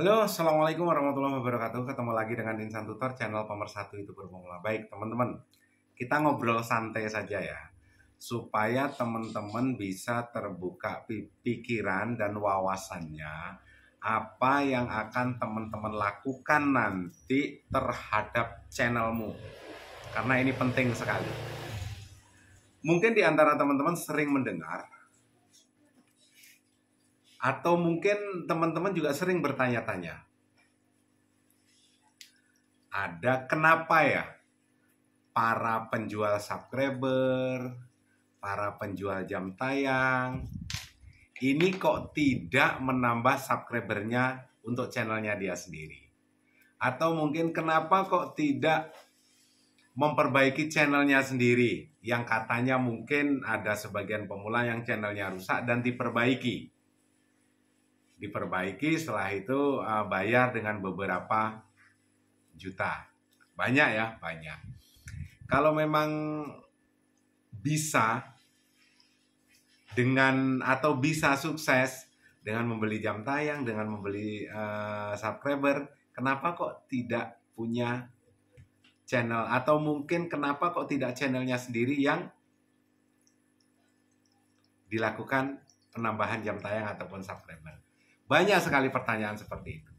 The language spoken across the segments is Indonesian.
Halo, Assalamualaikum warahmatullahi wabarakatuh. Ketemu lagi dengan Insan Tutor, channel pemersatu itu bermula. Baik, teman-teman, kita ngobrol santai saja ya, supaya teman-teman bisa terbuka pikiran dan wawasannya apa yang akan teman-teman lakukan nanti terhadap channelmu. Karena ini penting sekali. Mungkin di antara teman-teman sering mendengar, atau mungkin teman-teman juga sering bertanya-tanya, ada kenapa ya para penjual subscriber, para penjual jam tayang, ini kok tidak menambah subscribernya untuk channelnya dia sendiri? Atau mungkin kenapa kok tidak memperbaiki channelnya sendiri, yang katanya mungkin ada sebagian pemula yang channelnya rusak dan diperbaiki. Setelah itu bayar dengan beberapa juta. Banyak ya, banyak. Kalau memang bisa bisa sukses dengan membeli jam tayang, dengan membeli subscriber, kenapa kok tidak punya channel? Atau mungkin kenapa kok tidak channelnya sendiri yang dilakukan penambahan jam tayang ataupun subscriber? Banyak sekali pertanyaan seperti itu.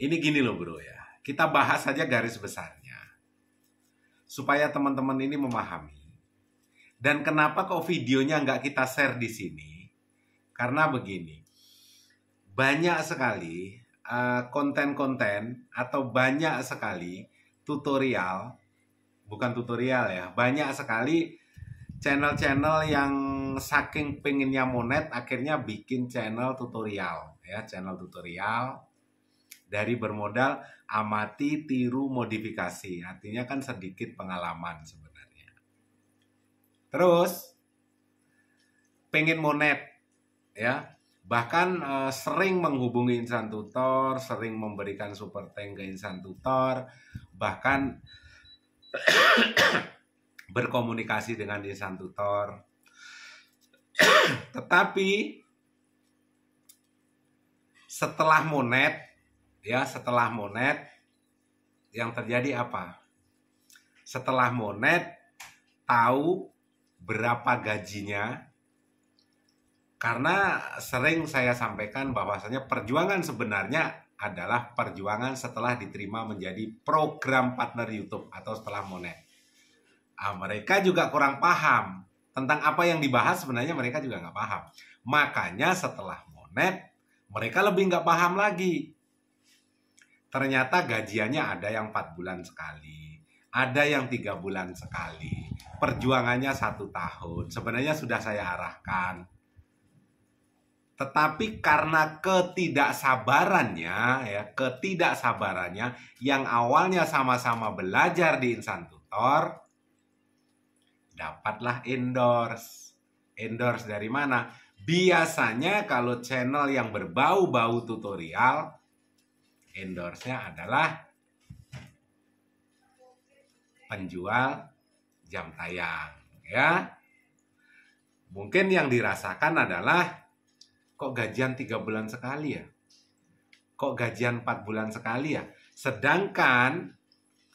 Ini gini loh bro ya, kita bahas saja garis besarnya supaya teman-teman ini memahami. Dan kenapa kok videonya nggak kita share di sini? Karena begini, banyak sekali konten-konten atau banyak sekali tutorial, bukan tutorial ya, banyak sekali channel-channel yang saking pengennya monet akhirnya bikin channel tutorial ya, channel tutorial dari bermodal amati, tiru, modifikasi. Artinya kan sedikit pengalaman sebenarnya. Terus pengen monet ya, bahkan sering menghubungi Insan Tutor, sering memberikan super thank ke Insan Tutor, bahkan berkomunikasi dengan Insan Tutor. Tetapi setelah monet yang terjadi apa? Setelah monet tahu berapa gajinya, karena sering saya sampaikan bahwasanya perjuangan sebenarnya adalah perjuangan setelah diterima menjadi program partner YouTube atau setelah monet. Mereka juga kurang paham tentang apa yang dibahas, sebenarnya mereka juga nggak paham. Makanya setelah monet mereka lebih nggak paham lagi. Ternyata gajiannya ada yang 4 bulan sekali, ada yang 3 bulan sekali, perjuangannya 1 tahun. Sebenarnya sudah saya arahkan, tetapi karena ketidaksabarannya yang awalnya sama-sama belajar di Insan Tutor, dapatlah endorse. Endorse dari mana? Biasanya kalau channel yang berbau-bau tutorial, endorse-nya adalah penjual jam tayang ya. Mungkin yang dirasakan adalah, kok gajian 3 bulan sekali ya? Kok gajian 4 bulan sekali ya? Sedangkan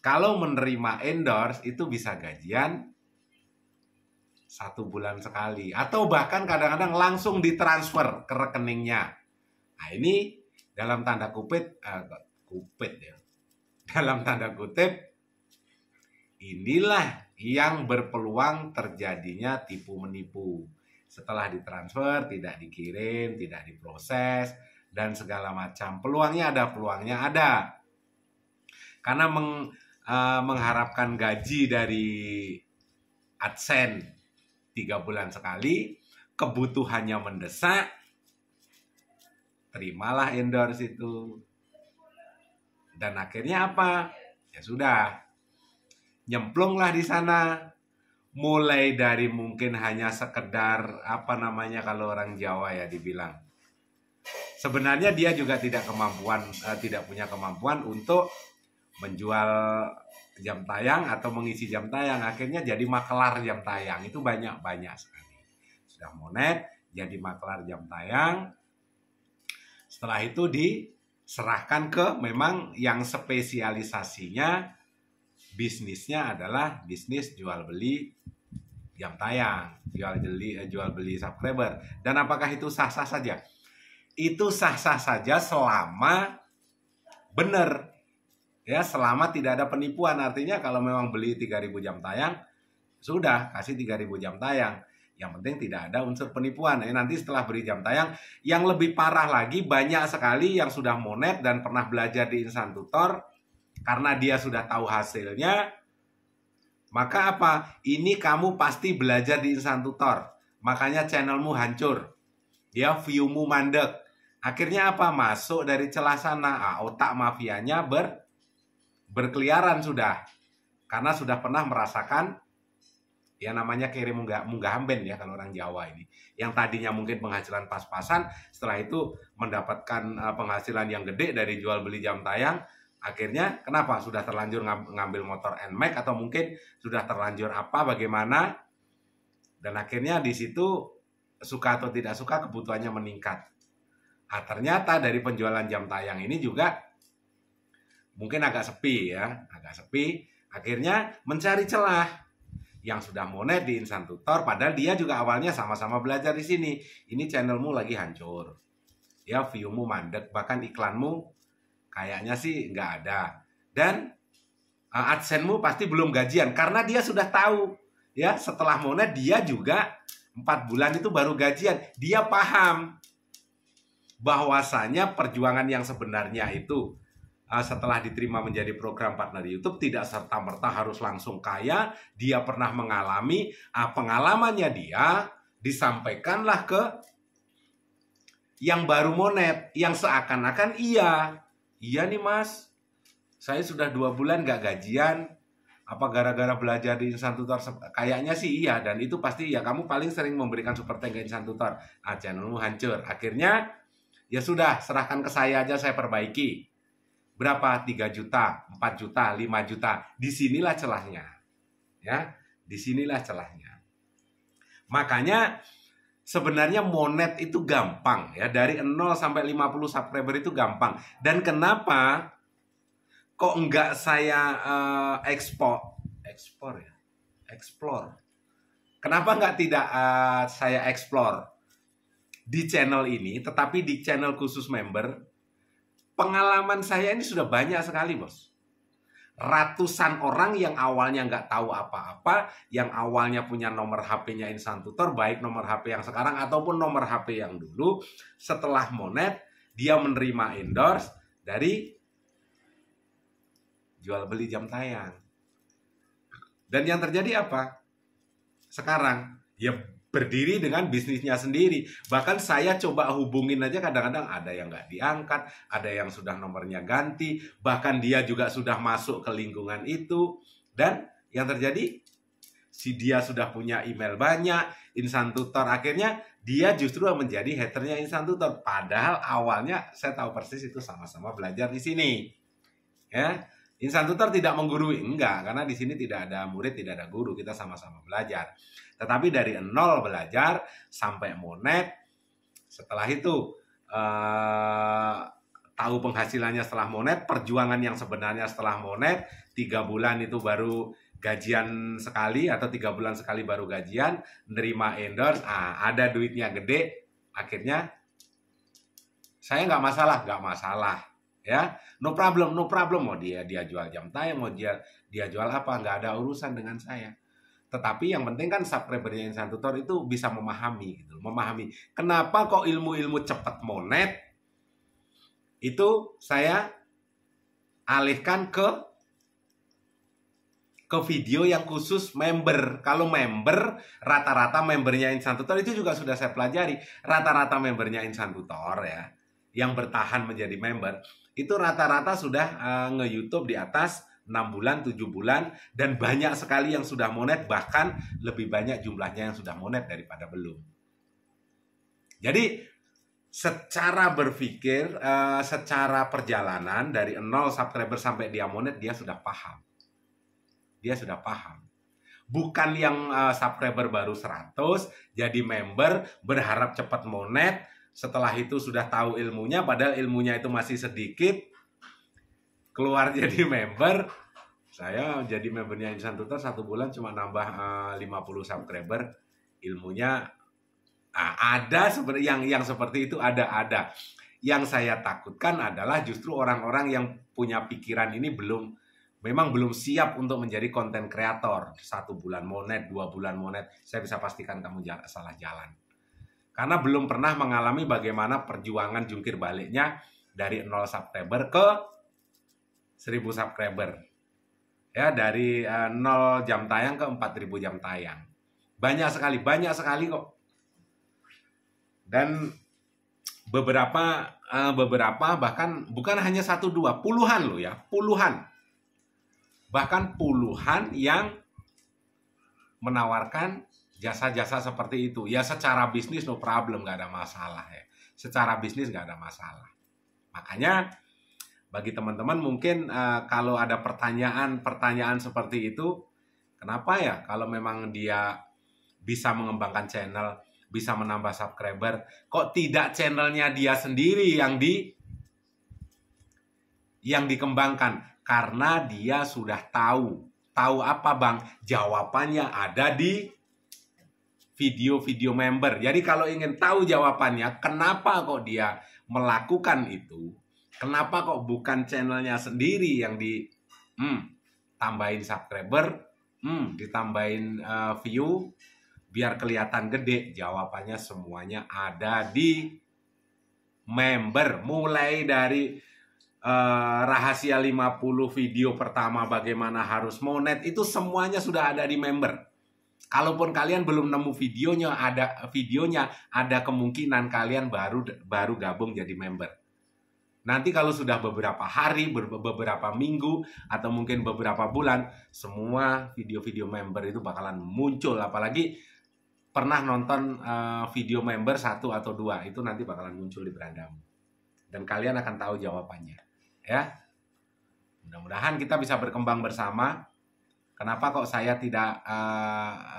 kalau menerima endorse itu bisa gajian 1 bulan sekali, atau bahkan kadang-kadang langsung ditransfer ke rekeningnya. Nah ini dalam tanda kutip dalam tanda kutip, inilah yang berpeluang terjadinya tipu menipu. Setelah ditransfer, tidak dikirim, tidak diproses, dan segala macam. Peluangnya ada. Karena mengharapkan gaji dari AdSense 3 bulan sekali, kebutuhannya mendesak, terimalah endorse itu. Dan akhirnya apa? Ya sudah, nyemplunglah di sana. Mulai dari mungkin hanya sekedar kalau orang Jawa ya dibilang, sebenarnya dia juga tidak punya kemampuan untuk menjual jam tayang atau mengisi jam tayang. Akhirnya jadi makelar jam tayang. Itu banyak sekali. Sudah monet jadi makelar jam tayang. Setelah itu diserahkan ke memang yang spesialisasinya bisnisnya adalah bisnis jual beli jam tayang, jual beli subscriber. Dan apakah itu sah-sah saja? Itu sah-sah saja selama benar. Ya, selama tidak ada penipuan. Artinya kalau memang beli 3.000 jam tayang, sudah kasih 3.000 jam tayang. Yang penting tidak ada unsur penipuan. Nanti setelah beri jam tayang, yang lebih parah lagi, banyak sekali yang sudah monet dan pernah belajar di Instan Tutor. Karena dia sudah tahu hasilnya, maka apa? Ini kamu pasti belajar di Instan Tutor. Makanya channelmu hancur. Ya, view-mu mandek. Akhirnya apa? Masuk dari celah sana. Otak mafianya berkeliaran sudah. Karena sudah pernah merasakan ya namanya kiri munggahamben ya kalau orang Jawa ini. Yang tadinya mungkin penghasilan pas-pasan, setelah itu mendapatkan penghasilan yang gede dari jual beli jam tayang. Akhirnya kenapa? Sudah terlanjur ngambil motor NMAX atau mungkin sudah terlanjur apa bagaimana. Dan akhirnya di situ suka atau tidak suka kebutuhannya meningkat. Ternyata dari penjualan jam tayang ini juga mungkin agak sepi ya, agak sepi. Akhirnya mencari celah yang sudah monet di Instan Tutor, padahal dia juga awalnya sama-sama belajar di sini. Ini channelmu lagi hancur. Ya, view-mu mandek, bahkan iklanmu kayaknya sih nggak ada. Dan AdSense-mu pasti belum gajian karena dia sudah tahu ya, setelah monet dia juga 4 bulan itu baru gajian. Dia paham bahwasanya perjuangan yang sebenarnya itu setelah diterima menjadi program partner YouTube tidak serta-merta harus langsung kaya. Dia pernah mengalami pengalamannya, dia disampaikanlah ke yang baru monet, yang seakan-akan iya nih mas, saya sudah 2 bulan gak gajian, apa gara-gara belajar di Instan Tutor? Kayaknya sih iya, dan itu pasti ya kamu paling sering memberikan super thank ke Instan Tutor. Channelmu hancur. Akhirnya ya sudah, serahkan ke saya aja, saya perbaiki. Berapa? 3 juta, 4 juta, 5 juta. Disinilah celahnya. Ya, disinilah celahnya. Makanya sebenarnya monet itu gampang ya, dari 0 sampai 50 subscriber itu gampang. Dan kenapa kok enggak saya explore? Kenapa enggak tidak saya explore di channel ini, tetapi di channel khusus member? Pengalaman saya ini sudah banyak sekali, bos. Ratusan orang yang awalnya nggak tahu apa-apa, yang awalnya punya nomor HP-nya Instan Tutor, baik nomor HP yang sekarang ataupun nomor HP yang dulu, setelah monet, dia menerima endorse dari jual beli jam tayang. Dan yang terjadi apa? Sekarang, ya berdiri dengan bisnisnya sendiri. Bahkan saya coba hubungin aja kadang-kadang ada yang nggak diangkat, ada yang sudah nomornya ganti, bahkan dia juga sudah masuk ke lingkungan itu. Dan yang terjadi, si dia sudah punya email banyak, Instan Tutor, akhirnya dia justru menjadi haternya Instan Tutor. Padahal awalnya saya tahu persis itu sama-sama belajar di sini. Ya, Instan Tutor tidak menggurui, enggak, karena di sini tidak ada murid, tidak ada guru, kita sama-sama belajar. Tetapi dari 0 belajar sampai monet, setelah itu tahu penghasilannya setelah monet, perjuangan yang sebenarnya setelah monet, 3 bulan itu baru gajian sekali atau 3 bulan sekali baru gajian, nerima endorse, ada duitnya gede, akhirnya saya nggak masalah. Ya, no problem. Mau dia jual jam tayang, mau dia jual apa, nggak ada urusan dengan saya. Tetapi yang penting kan subscribernya Instan Tutor itu bisa memahami gitu, memahami kenapa kok ilmu-ilmu cepat monet itu saya alihkan ke video yang khusus member. Kalau member, rata-rata membernya Instan Tutor itu juga sudah saya pelajari. Rata-rata membernya Instan Tutor ya, yang bertahan menjadi member, itu rata-rata sudah nge-YouTube di atas 6 bulan, 7 bulan, dan banyak sekali yang sudah monet, bahkan lebih banyak jumlahnya yang sudah monet daripada belum. Jadi secara berpikir, secara perjalanan dari 0 subscriber sampai dia monet, dia sudah paham. Bukan yang subscriber baru 100, jadi member, berharap cepat monet, Setelah itu sudah tahu ilmunya, padahal ilmunya itu masih sedikit, keluar jadi member. Saya jadi membernya Insan Tutor 1 bulan cuma nambah 50 subscriber. Ilmunya ada seperti yang seperti itu ada. Yang saya takutkan adalah justru orang-orang yang punya pikiran ini memang belum siap untuk menjadi konten kreator. 1 bulan monet, 2 bulan monet, saya bisa pastikan kamu salah jalan. Karena belum pernah mengalami bagaimana perjuangan jungkir baliknya dari 0 subscriber ke 1000 subscriber. Ya, dari 0 jam tayang ke 4000 jam tayang. Banyak sekali kok. Dan beberapa bahkan bukan hanya 1 2, puluhan loh ya, puluhan. Bahkan puluhan yang menawarkan jasa-jasa seperti itu. Ya secara bisnis no problem, nggak ada masalah ya. Secara bisnis nggak ada masalah. Makanya bagi teman-teman mungkin kalau ada pertanyaan seperti itu, kenapa ya kalau memang dia bisa mengembangkan channel, bisa menambah subscriber, kok tidak channelnya dia sendiri yang dikembangkan? Karena dia sudah tahu apa Bang? Jawabannya ada di video-video member. Jadi kalau ingin tahu jawabannya, kenapa kok dia melakukan itu? Kenapa kok bukan channelnya sendiri yang tambahin subscriber, ditambahin view, biar kelihatan gede? Jawabannya semuanya ada di member. Mulai dari rahasia 50 video pertama bagaimana harus monet, itu semuanya sudah ada di member. Kalaupun kalian belum nemu videonya, ada kemungkinan kalian baru gabung jadi member. Nanti kalau sudah beberapa hari, beberapa minggu, atau mungkin beberapa bulan, semua video-video member itu bakalan muncul. Apalagi pernah nonton video member 1 atau 2, itu nanti bakalan muncul di berandamu. Dan kalian akan tahu jawabannya. Ya, mudah-mudahan kita bisa berkembang bersama. Kenapa kok saya tidak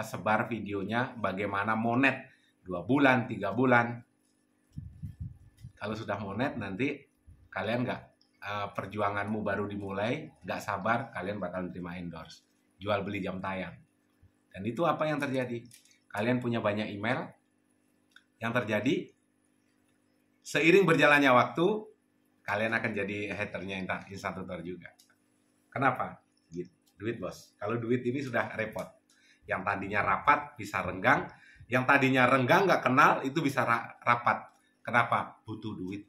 sebar videonya bagaimana monet 2 bulan, 3 bulan. Kalau sudah monet nanti kalian perjuanganmu baru dimulai, nggak sabar, kalian bakal terima endorse, jual beli jam tayang. Dan itu apa yang terjadi? Kalian punya banyak email. Yang terjadi, seiring berjalannya waktu, kalian akan jadi haternya Insan Tutor juga. Kenapa? Duit bos. Kalau duit ini sudah repot. Yang tadinya rapat bisa renggang. Yang tadinya renggang nggak kenal, itu bisa rapat. Kenapa? Butuh duit.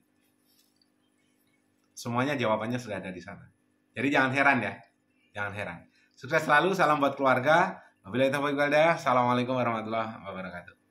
Semuanya jawabannya sudah ada di sana. Jadi jangan heran ya. Jangan heran. Sukses selalu, salam buat keluarga. Wabillahi taufiq wal hidayah. Assalamualaikum warahmatullahi wabarakatuh.